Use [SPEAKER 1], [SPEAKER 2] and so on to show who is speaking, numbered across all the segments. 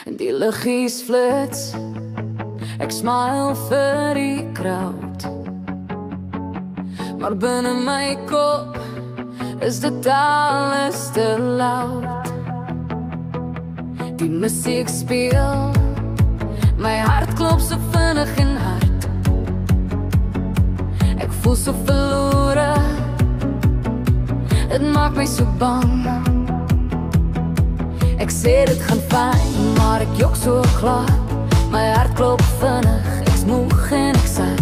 [SPEAKER 1] Die liggies flits, ek smile vir die crowd, maar binne my kop is dit alles te loud. Die musiek speel, my hart klop so vinnig en hard. Ek voel so verlore, het maak my so bang. Ek sê dit gaan fyn, maar ek jok so glad. My hart klop vinnig, ek's moeg en ek sad.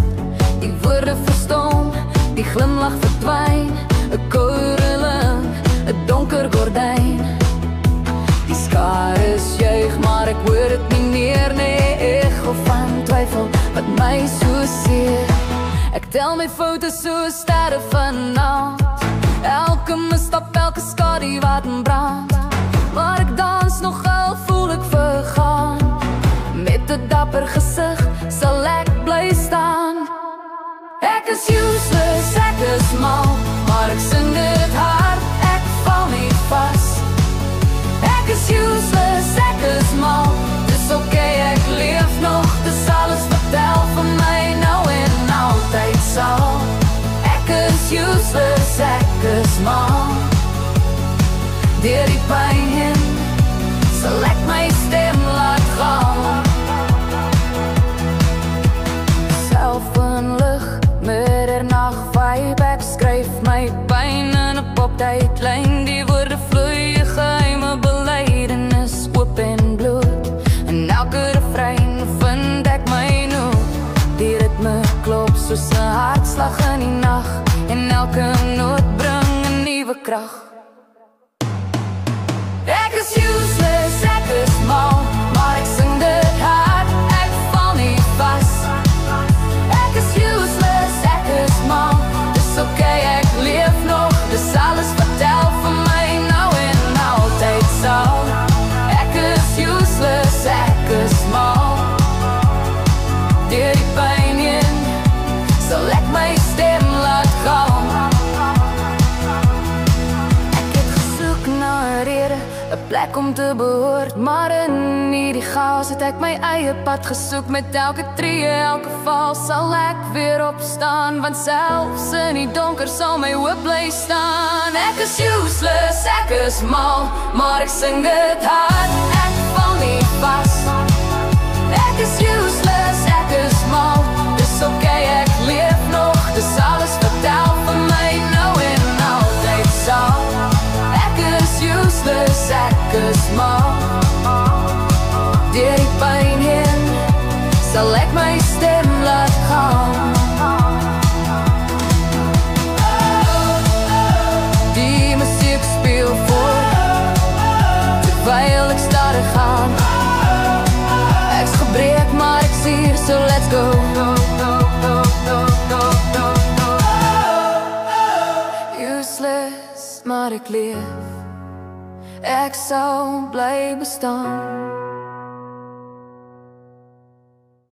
[SPEAKER 1] Die woorde verstom, die glimlach verdwyn. 'n koue rilling, 'n donker gordyn. Die skare juig, maar ek hoor dit nie meer nie. Echo van twyfel wat my so seer. Ek tel my foute so sterre vanavond. Elke misstap, elke skadu wat brand. Maar ek dans nog al, voel ek vergaan. Met 'n dapper gesig sal ek bly staan. Ek is useless, ek is mal, maar ek sing dit hard, ek val nie vas. Ek is useless, ek is mal, dis okay, ek leef nog. Dis alles vertel van my nou en altyd sal. Ek is useless, ek is mal. Deur die pyn heen sal ek my stem laat gaan. Self in lig, middernag vibe. Ek skryf my pyn in 'n poptydlyn. Die woorde vloei, 'n geheime belydenis, oop en bloot. En elke refrein vind ek my noot. Die ritme klop soos 'n hartslag in die nag. En elke noot bring 'n nuwe krag. Ek is useless, ek is mal, maar ek sing dit hard, ek val nie vas. Ek is useless, ek is mal, dis okay, ek leef nog. Dis alles vertel van my nou en altyd sal. Ek is useless, ek is mal. Deur die pyn heen sal ek my stem laat gaan. Ek het gesoek na 'n rede, 'n plek om te behoort, maar in hierdie chaos het ek my eie pad gesoek. Met elke tree, elke val sal ek weer opstaan, want selfs in die donker sal my hoop bly staan. Ek is useless, ek is mal, maar ek sing dit hard, ek val nie vas. Ek is useless, ek is mal, dis okay, ek leef nog. Dis alles vertel van my nou en altyd sal. Ek is useless, ek is mal. Deur die pyn heen sal ek my stem laat gaan. Die musiek speel voort, terwyl ek stadig gaan. Ek's gebreek, maar ek's hier, so let's go. Useless, maar ek leef. Ek sal bly bestaan.